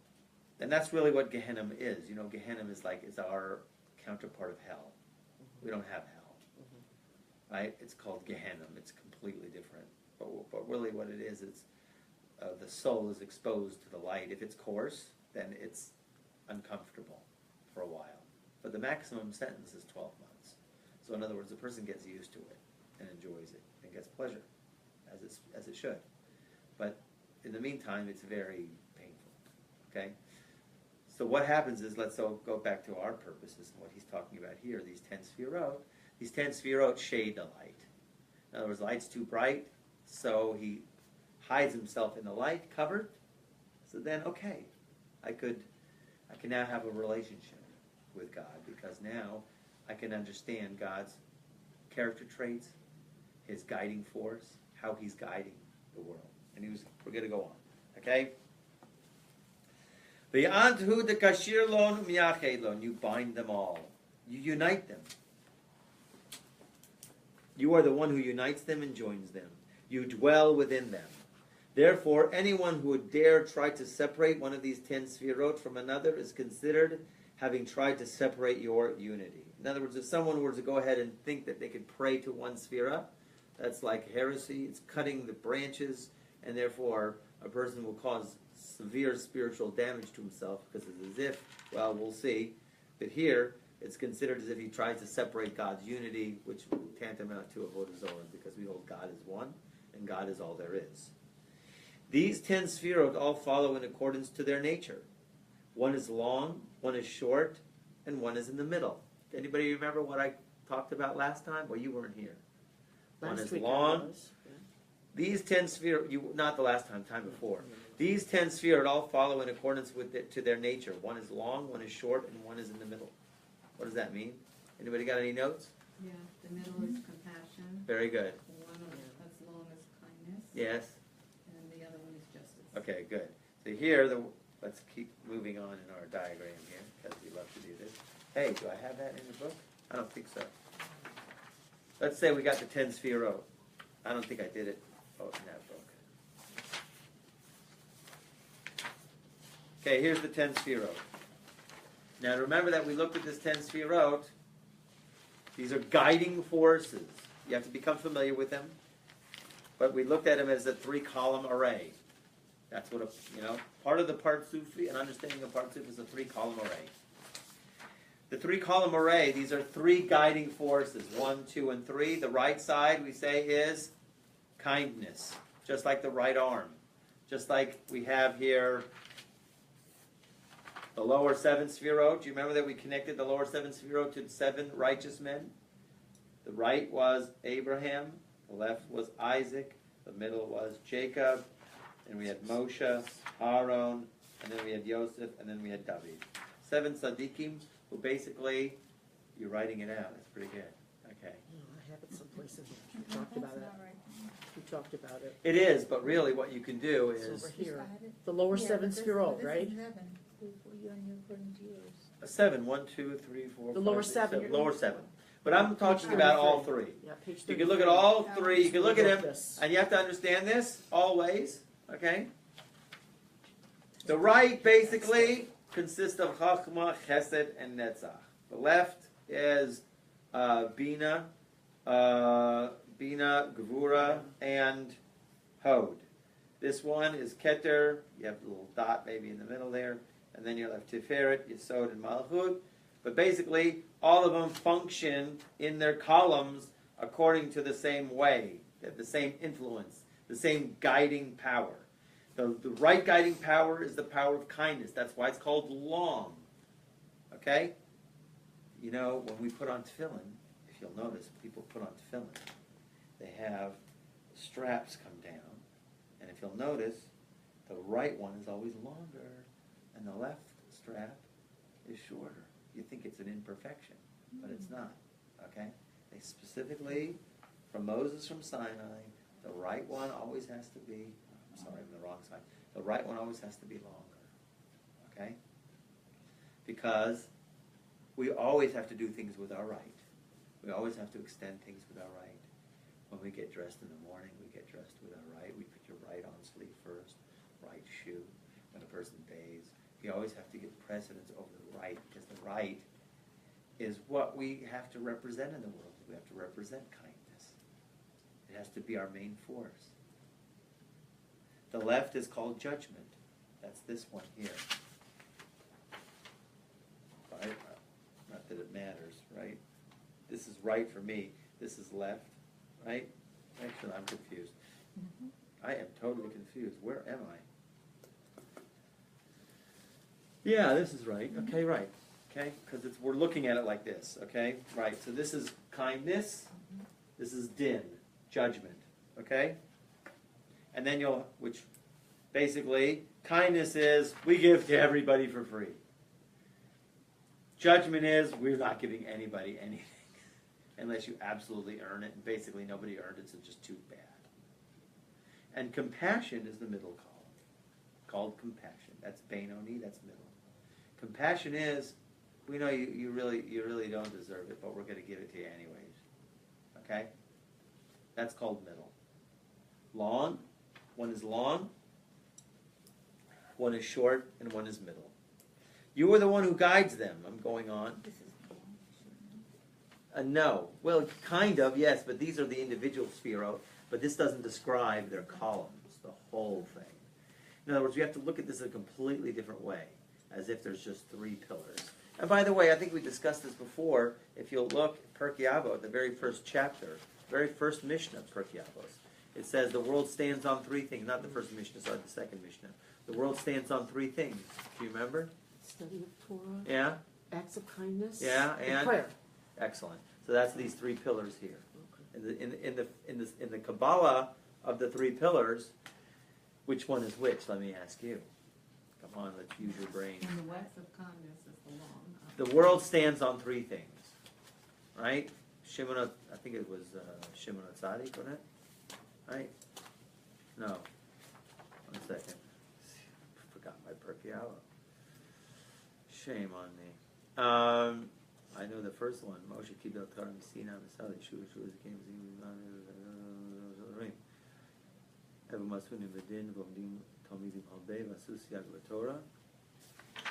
Speaker 1: and that's really what Gehenna is. You know, Gehenna is our counterpart of hell. Mm-hmm. We don't have hell, mm-hmm. right? It's called Gehenna. It's completely different. But really, what it is, it's the soul is exposed to the light. If it's coarse, then it's uncomfortable for a while. But the maximum sentence is 12 months. So in other words, the person gets used to it and enjoys it and gets pleasure, as it should. But in the meantime, it's very painful. Okay? So what happens is, let's go back to our purposes and what he's talking about here, these 10 sfirot. These 10 sfirot shade the light. In other words, the light's too bright, so he hides himself in the light, covered. So then, okay, I can now have a relationship with God, because now I can understand God's character traits, his guiding force, how he's guiding the world. And we're going to go on. Okay? You bind them all. You unite them. You are the one who unites them and joins them. You dwell within them. Therefore, anyone who would dare try to separate one of these 10 sfirot from another is considered having tried to separate your unity. In other words, if someone were to go ahead and think that they could pray to one sphira, that's like heresy. It's cutting the branches, and therefore a person will cause severe spiritual damage to himself, because it's as if, well, we'll see, but here it's considered as if he tries to separate God's unity, which will tantamount to avodah zarah, because we hold God as one, and God is all there is. These 10 sfirot all follow in accordance to their nature. One is long, one is short, and one is in the middle. Anybody remember what I talked about last time? Well, you weren't here. One is long.
Speaker 4: Yeah.
Speaker 1: These 10 sfirot, not the last time, time before. These 10 sfirot all follow in accordance to their nature. One is long, one is short, and one is in the middle. What does that mean? Anybody got any notes?
Speaker 3: Yeah, the middle is compassion.
Speaker 1: Very good.
Speaker 3: The one that's long is kindness.
Speaker 1: Yes.
Speaker 3: And the other one is justice.
Speaker 1: Okay, good. So here, let's keep moving on in our diagram here, because we love to do this. Hey, do I have that in the book? I don't think so. Let's say we got the 10 sfirot. I don't think I did it in that book. Okay, here's the 10 sefirot. Now remember that we looked at this 10 sefirot. These are guiding forces. You have to become familiar with them. But we looked at them as a 3-column array. That's what part of the Partsufi, an understanding of Partsuf is a 3-column array. The 3-column array, these are 3 guiding forces, 1, 2, and 3. The right side, we say, is kindness, just like the right arm. Just like we have here the lower 7 sefirot. Do you remember that we connected the lower 7 sefirot to 7 righteous men? The right was Abraham, the left was Isaac, the middle was Jacob, and we had Moshe, Aaron, and then we had Yosef, and then we had David. 7 tzaddikim, who basically, you're writing it out. That's pretty good. Okay.
Speaker 4: I have it someplace in here. We talked about it. We talked about it.
Speaker 1: It is, but really what you can do
Speaker 4: It's
Speaker 1: is
Speaker 4: over here. The lower 7 sefirot, right?
Speaker 2: According to yours.
Speaker 1: a 7. 1, 2, 3, 4,
Speaker 4: The
Speaker 1: 5,
Speaker 4: lower
Speaker 1: 6,
Speaker 4: 7.
Speaker 1: Lower 7. But I'm talking about all 3.
Speaker 4: Yeah, page 33.
Speaker 1: You can look at all 3. You can look at them,
Speaker 4: This.
Speaker 1: and you have to understand this always. Okay? The right basically consists of Chachma, Chesed, and Netzach. The left is Bina, Gevura, and Hod. This one is Keter. You have a little dot maybe in the middle there. And then you have Tiferet, Yesod, and Malchut. But basically, all of them function in their columns according to the same way. They have the same influence, the same guiding power. The right guiding power is the power of kindness. That's why it's called long. Okay? You know, when we put on tefillin, if you'll notice, people put on tefillin, they have straps come down. And if you'll notice, the right one is always longer, and the left strap is shorter. You think it's an imperfection, but it's not. Okay? They specifically, from Moses from Sinai, the right one always has to be, I'm sorry, I'm the wrong side. The right one always has to be longer. Okay? Because we always have to do things with our right. We always have to extend things with our right. When we get dressed in the morning, we get dressed with our right. We put your right on sleeve first, right shoe. When a person bathes, you always have to give precedence over the right, because the right is what we have to represent in the world. We have to represent kindness. It has to be our main force. The left is called judgment. That's this one here. Right? Not that it matters, right? This is right for me. This is left, right? Actually, I'm confused. I am totally confused. Where am I? Yeah, this is right. Okay, right. Okay, because we're looking at it like this. Okay, right. So this is kindness. This is din, judgment. Okay, and then which basically kindness is we give to everybody for free. Judgment is we're not giving anybody anything unless you absolutely earn it. And basically nobody earned it, so it's just too bad. And compassion is the middle column, called compassion. That's Benoni. That's middle. Compassion is, we know you really don't deserve it, but we're going to give it to you anyways. Okay? That's called middle. Long, one is long, one is short, and one is middle. You are the one who guides them. I'm going on.
Speaker 2: This is
Speaker 1: No. Well, kind of, yes, but these are the individual sefirot, but this doesn't describe their columns, the whole thing. In other words, we have to look at this in a completely different way, as if there's just 3 pillars. And by the way, I think we discussed this before. If you'll look at Pirkei Avot, the very first chapter, very first Mishnah of Pirkei Avot, it says the world stands on 3 things. Not the first Mishnah, sorry, the second Mishnah. The world stands on 3 things. Do you remember?
Speaker 4: Study of Torah.
Speaker 1: Yeah?
Speaker 4: Acts of kindness.
Speaker 1: Yeah, and
Speaker 4: prayer.
Speaker 1: Excellent. So that's these 3 pillars here.
Speaker 4: Okay.
Speaker 1: In the Kabbalah of the 3 pillars, which one is which? Let me ask you. Come on, let's use your brain.
Speaker 3: And the wax of kindness is the long.
Speaker 1: The world stands on 3 things, right? Shimon, I think it was Shimon Tzaddik, wasn't it? Right? No. 1 second. Forgot my Pirkei Avot. Shame on me. I know the first one. Moshe Kibel Torah Misina Misali Shu Shu came Ever Masunim Bedin Vomdim Talmidim Halbei Vasus Yag Torah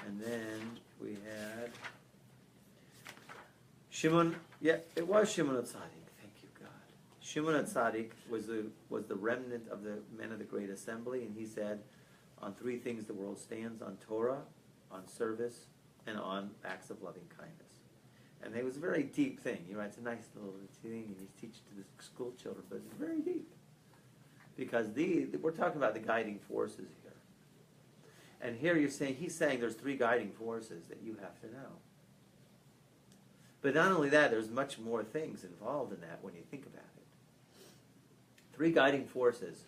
Speaker 1: And then we had Shimon. Yeah, it was Shimon HaTzadik. Thank you, God. Shimon HaTzadik was the remnant of the men of the Great Assembly, and he said, on three things the world stands: on Torah, on service, and on acts of loving kindness. And it was a very deep thing. You know, it's a nice little thing, and he's teaching to the school children, but it's very deep. Because we're talking about the guiding forces here. And here he's saying there's three guiding forces that you have to know. But not only that, there's much more things involved in that when you think about it. Three guiding forces.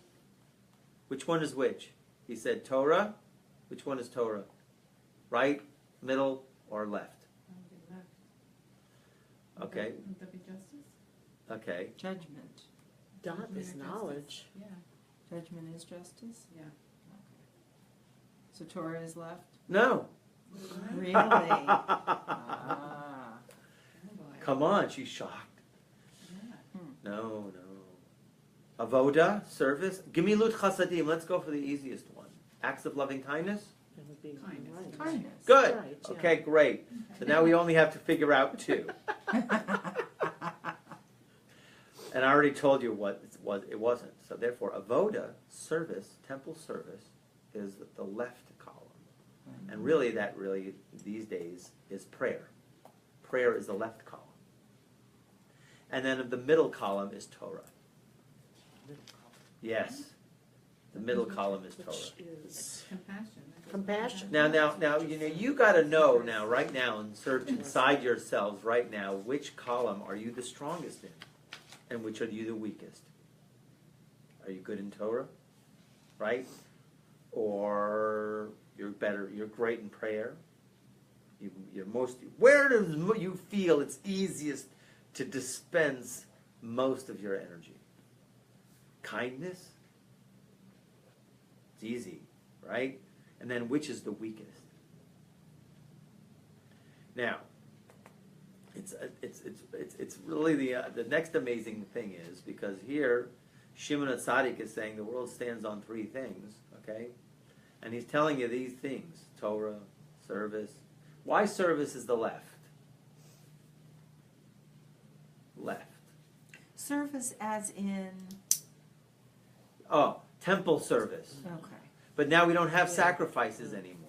Speaker 1: Which one is which? He said Torah. Which one is Torah? Right, middle, or left? Okay.
Speaker 3: Wouldn't that be justice?
Speaker 1: Okay.
Speaker 3: Judgment.
Speaker 4: Dot is knowledge.
Speaker 3: Yeah. Judgment is justice? Yeah. Okay. So Torah is left?
Speaker 1: No.
Speaker 3: Really? Ah.
Speaker 1: Come on, she's shocked.
Speaker 3: Yeah.
Speaker 1: No. Avoda, service. Gemilut chasadim. Let's go for the easiest one. Acts of loving kindness.
Speaker 4: It would be
Speaker 3: Kindness.
Speaker 4: right.
Speaker 3: Kindness.
Speaker 1: Good.
Speaker 4: Right, yeah.
Speaker 1: Okay, great. So now we only have to figure out two. And I already told you what it wasn't. So therefore, avoda, service, temple service, is the left column. And really, these days, is prayer. Prayer is the left column. And then the middle column is Torah. Yes. The middle column is Torah.
Speaker 4: Which is
Speaker 3: Compassion.
Speaker 4: compassion.
Speaker 1: Now, you got to know now, right now, and search inside yourselves right now, which column are you the strongest in, and which are you the weakest? Are you good in Torah, right? Or you're great in prayer? Where do you feel it's easiest to dispense most of your energy? Kindness? It's easy, right? And then which is the weakest? Now, it's really the next amazing thing is, because here Shimon HaTzadik is saying the world stands on three things, okay? And he's telling you these things: Torah, service. Why service is the left? Left.
Speaker 3: Service as in...
Speaker 1: Oh, temple service.
Speaker 3: Okay.
Speaker 1: But now we don't have sacrifices anymore.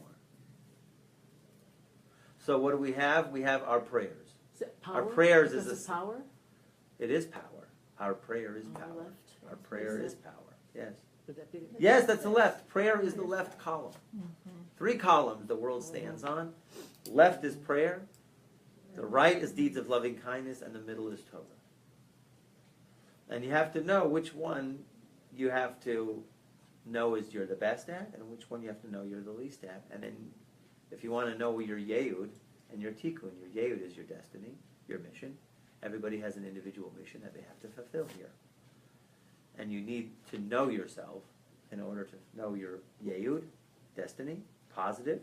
Speaker 1: So what do we have? We have our prayers.
Speaker 4: Is it power?
Speaker 1: Our prayers
Speaker 4: Because
Speaker 1: is
Speaker 4: it's power?
Speaker 1: It is power. Our prayer is
Speaker 4: On the
Speaker 1: power.
Speaker 4: left.
Speaker 1: Our prayer is power. Yes.
Speaker 4: Would that be the
Speaker 1: Yes, that's the left. Prayer is the left column. Three columns the world stands on. Left is prayer. The right is deeds of loving kindness, and the middle is Torah. And you have to know which one you have to know is you're the best at, and which one you have to know you're the least at. And then if you want to know your Yehud and your Tikkun, your Yehud is your destiny, your mission. Everybody has an individual mission that they have to fulfill here. And you need to know yourself in order to know your Yehud, destiny, positive,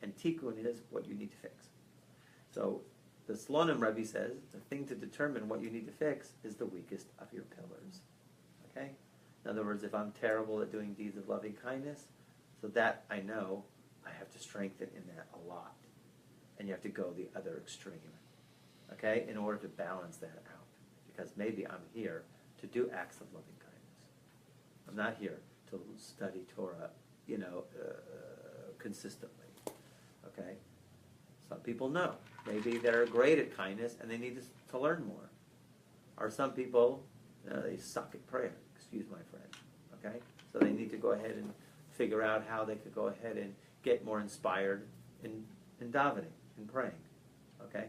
Speaker 1: and Tikkun is what you need to fix. So the Slonim Rebbe says the thing to determine what you need to fix is the weakest of your pillars. Okay? In other words, if I'm terrible at doing deeds of loving kindness, so that I know I have to strengthen in that a lot. And you have to go the other extreme. Okay? In order to balance that out. Because maybe I'm here to do acts of loving kindness. I'm not here to study Torah, consistently. Okay? Some people know. Maybe they're great at kindness and they need to learn more. Or some people, they suck at prayer. Excuse my French. Okay? So they need to go ahead and figure out how they could go ahead and get more inspired in davening, in praying. Okay?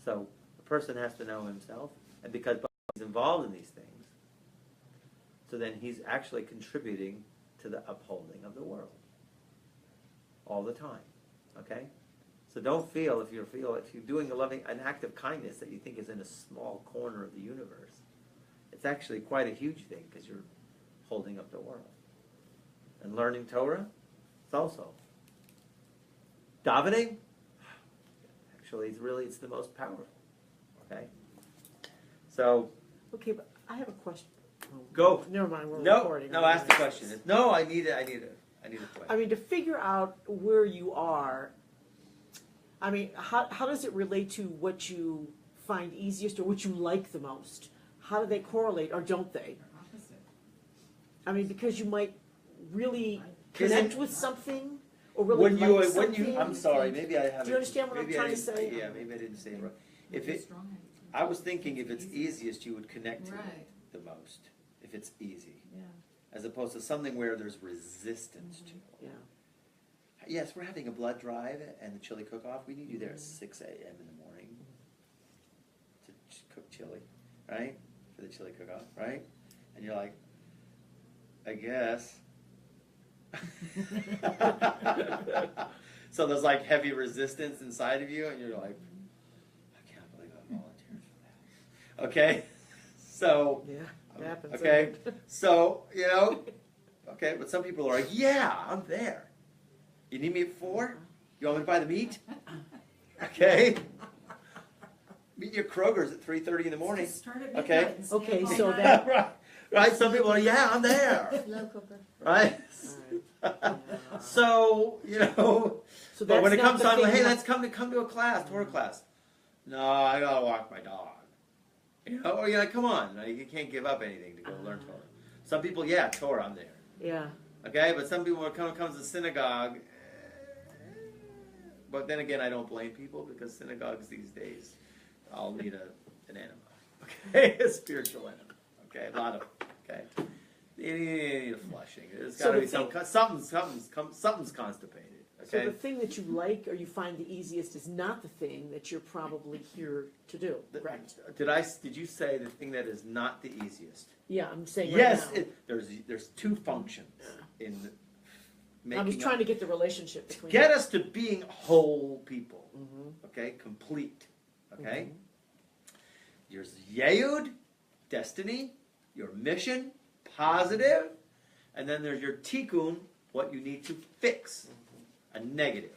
Speaker 1: So a person has to know himself, and because he's involved in these things, so then he's actually contributing to the upholding of the world all the time. Okay? So don't feel if you're doing an act of kindness that you think is in a small corner of the universe. It's actually quite a huge thing because you're holding up the world. And learning Torah, it's also davening. Actually, it's the most powerful. Okay. So
Speaker 4: Okay, but I have a question. Oh,
Speaker 1: go.
Speaker 4: Never mind, we're
Speaker 1: No,
Speaker 4: recording.
Speaker 1: ask the question. No, I need it. I need a play.
Speaker 4: I mean, to figure out where you are, I mean, how does it relate to what you find easiest or what you like the most? How do they correlate or don't they?
Speaker 3: They're opposite.
Speaker 4: I mean, because you might really
Speaker 1: 'Cause
Speaker 4: connect
Speaker 1: it-
Speaker 4: with something or really
Speaker 1: when
Speaker 4: like
Speaker 1: you,
Speaker 4: something.
Speaker 1: I'm sorry, maybe I haven't.
Speaker 4: Do you understand what I'm
Speaker 1: maybe I
Speaker 4: trying to
Speaker 1: didn't-
Speaker 4: say?
Speaker 1: Yeah, maybe I didn't say it right. If
Speaker 3: You're
Speaker 1: it,
Speaker 3: strong.
Speaker 1: I was thinking if it's easiest, you would connect to
Speaker 3: Right.
Speaker 1: it the most. If it's easy,
Speaker 3: Yeah.
Speaker 1: as opposed to something where there's resistance to.
Speaker 4: Yeah.
Speaker 1: Yes, we're having a blood drive and the chili cook-off. We need you there at 6 a.m. in the morning to cook chili, right? For the chili cook-off, right? And you're like, I guess. So there's like heavy resistance inside of you, and you're like, I can't believe I volunteered for that. Okay, so
Speaker 4: Yeah, it happens.
Speaker 1: okay, so okay, but some people are like, yeah, I'm there. You need me at 4? You want me to buy the meat? Okay. Meet you at Kroger's at 3:30 in the morning.
Speaker 3: Just start at
Speaker 1: Okay.
Speaker 3: midnight and stay
Speaker 4: Okay,
Speaker 3: up all
Speaker 4: so
Speaker 3: night.
Speaker 4: that-
Speaker 1: Right, right. Some people are, yeah, I'm there.
Speaker 2: Slow cooker.
Speaker 1: Right.
Speaker 4: All right.
Speaker 1: So
Speaker 4: So
Speaker 1: but when it
Speaker 4: that's
Speaker 1: comes
Speaker 4: not
Speaker 1: on,
Speaker 4: the thing
Speaker 1: hey,
Speaker 4: that-
Speaker 1: let's come to a class, Torah class. No, I gotta walk my dog. Or you're like, come on, you can't give up anything to go learn Torah. Some people, yeah, Torah, I'm there.
Speaker 4: Yeah.
Speaker 1: Okay, but some people, when it comes to synagogue, but then again, I don't blame people because synagogues these days, I'll need an enema. Okay, a spiritual enema. Okay, a lot of, okay. You need a flushing. There's
Speaker 4: So
Speaker 1: got to
Speaker 4: the
Speaker 1: be something's constipated.
Speaker 4: So
Speaker 1: Okay.
Speaker 4: the thing that you like or you find the easiest is not the thing that you're probably here to do, correct?
Speaker 1: Did you say the thing that is not the easiest?
Speaker 4: Yeah, I'm saying right
Speaker 1: Yes,
Speaker 4: now.
Speaker 1: there's two functions in making.
Speaker 4: I was trying to get the relationship between.
Speaker 1: get us to being whole people.
Speaker 4: Mm-hmm.
Speaker 1: Okay, complete. Okay, there's Yehud, destiny, your mission, positive, and then there's your tikkun, what you need to fix, a negative.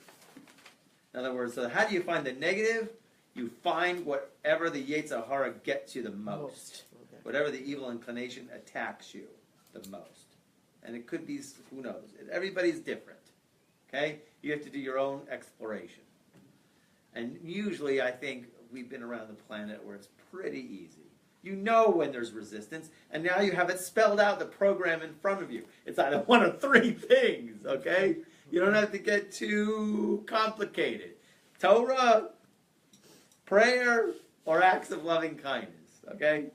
Speaker 1: In other words, so how do you find the negative? You find whatever the Yetzer Hara gets you the most.
Speaker 4: Okay.
Speaker 1: Whatever the evil inclination attacks you the most. And it could be, who knows? Everybody's different. Okay? You have to do your own exploration. And usually I think we've been around the planet where it's pretty easy. You know when there's resistance, and now you have it spelled out, the program in front of you. It's either one of 3 things, okay? You don't have to get too complicated. Torah, prayer, or acts of loving kindness, okay?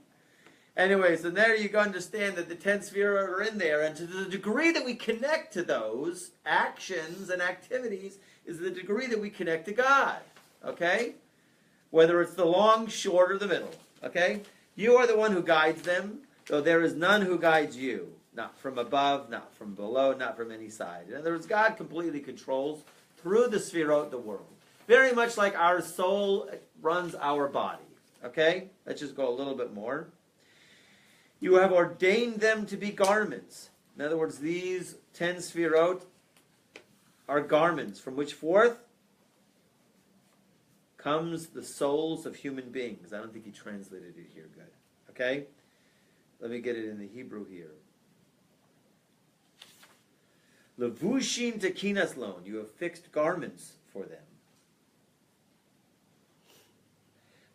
Speaker 1: Anyway, so there you go, understand that the 10 spheres are in there, and to the degree that we connect to those actions and activities is the degree that we connect to God, okay? Whether it's the long, short, or the middle, okay? You are the one who guides them, though there is none who guides you. Not from above, not from below, not from any side. In other words, God completely controls through the Sefirot the world. Very much like our soul runs our body, okay? Let's just go a little bit more. You have ordained them to be garments. In other words, these 10 Sefirot are garments from which forth comes the souls of human beings. I don't think he translated it here good. Okay? Let me get it in the Hebrew here. Levushin tekinas lon. You have fixed garments for them.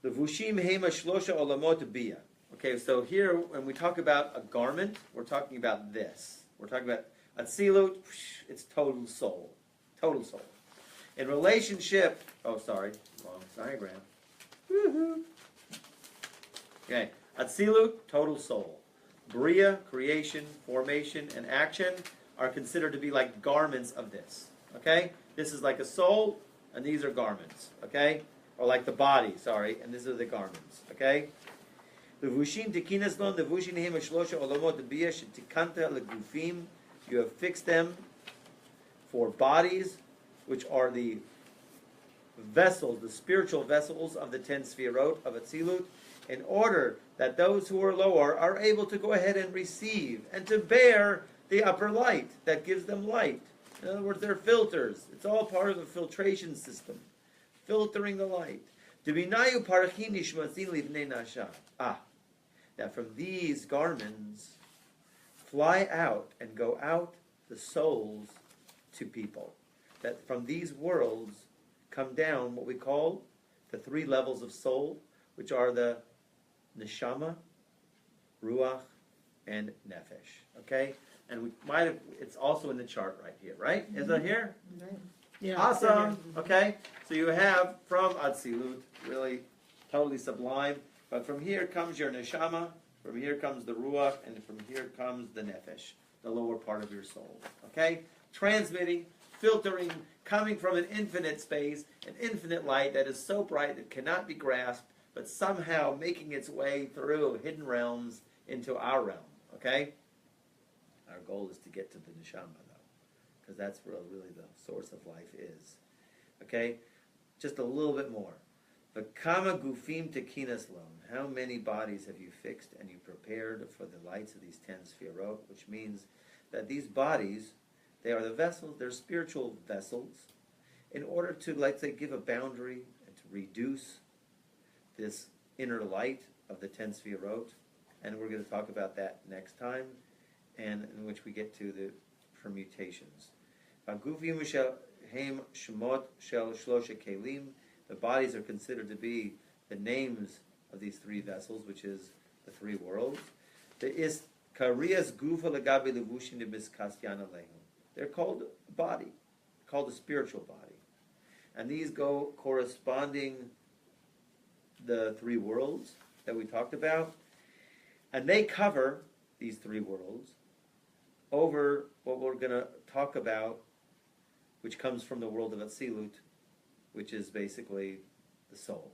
Speaker 1: Levushim hema shlosha olamot bia. Okay, so here, when we talk about a garment, we're talking about this. We're talking about atzilut, it's total soul. Total soul. In relationship, oh, sorry, wrong diagram. Woohoo. Okay, atzilut, total soul. Bria, creation, formation, and action are considered to be like garments of this. Okay? This is like a soul, and these are garments. Okay? Or like the body, sorry, and these are the garments. Okay? Levushin tekinas lon, levushin hem shlosha olamot bia shetikanta legufim. You have fixed them for bodies, which are the vessels, the spiritual vessels of the 10 Sefirot of Atzilut, in order that those who are lower are able to go ahead and receive and to bear the upper light that gives them light. In other words, they're filters. It's all part of a filtration system, filtering the light. That from these garments fly out and go out the souls to people. That from these worlds come down what we call the three levels of soul, which are the neshama, ruach, and nefesh. Okay? And we might have, it's also in the chart right here, right? Is it here?
Speaker 2: Right.
Speaker 4: Yeah.
Speaker 1: Awesome. Okay? So you have from Atzilut, really totally sublime. But from here comes your neshama, from here comes the ruach, and from here comes the nefesh, the lower part of your soul. Okay? Transmitting, filtering, coming from an infinite space, an infinite light that is so bright it cannot be grasped, but somehow making its way through hidden realms into our realm. Okay? Our goal is to get to the neshama, though, because that's where really the source of life is. Okay? Just a little bit more. V'kama gufim tekinas lon. How many bodies have you fixed and you prepared for the lights of these 10 sefirot? Which means that these bodies, they are the vessels, they're spiritual vessels, in order to, let's say, give a boundary and to reduce this inner light of the 10 sefirot. And we're going to talk about that next time, and in which we get to the permutations. V'gufim hem shemot shel shlosha kelim. The bodies are considered to be the names of these three vessels, which is the three worlds. There is kariyas gufa legabe levushin debiskas yana lehu. They're called a body, called a spiritual body. And these go corresponding the three worlds that we talked about. And they cover these three worlds over what we're going to talk about, which comes from the world of Atzilut, which is basically the soul.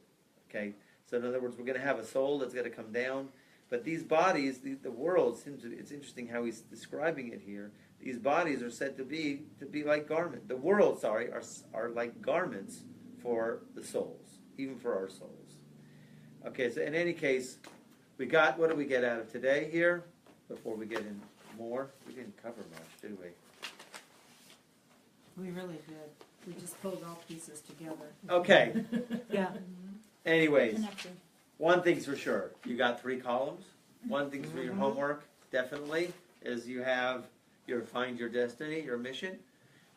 Speaker 1: Okay? So in other words, we're going to have a soul that's going to come down. But these bodies, the world, it's interesting how he's describing it here. These bodies are said to be like garments. The world, are like garments for the souls, even for our souls. Okay, so in any case, what do we get out of today here? Before we get in more, we didn't cover much, did we?
Speaker 3: We really did. We just pulled all pieces together.
Speaker 1: Okay.
Speaker 4: Yeah.
Speaker 1: Anyways,
Speaker 2: Connection.
Speaker 1: one thing's for sure. You got 3 columns. One thing's for your homework, definitely, is you have your find your destiny, your mission.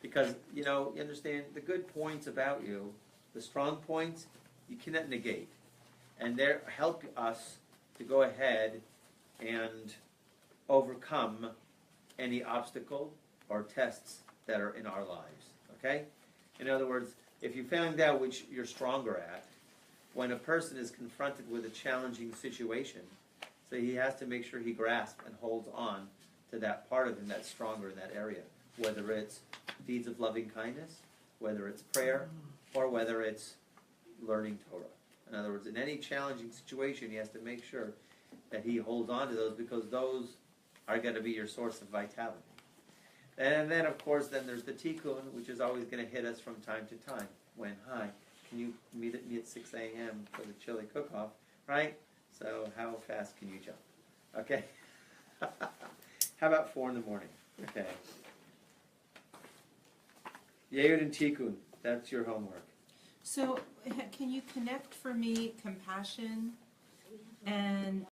Speaker 1: Because, you understand the good points about you, the strong points, you cannot negate. And they help us to go ahead and overcome any obstacle or tests that are in our lives. Okay? In other words, if you found out which you're stronger at, when a person is confronted with a challenging situation, so he has to make sure he grasps and holds on to that part of him that's stronger in that area, whether it's deeds of loving kindness, whether it's prayer, or whether it's learning Torah. In other words, in any challenging situation, he has to make sure that he holds on to those, because those are going to be your source of vitality. And then, of course, then there's the tikkun, which is always going to hit us from time to time. When, hi, can you meet at 6 a.m. for the chili cook-off, right? So how fast can you jump? Okay. How about 4 in the morning? Okay. Yehud and tikkun, that's your homework.
Speaker 3: So can you connect for me compassion and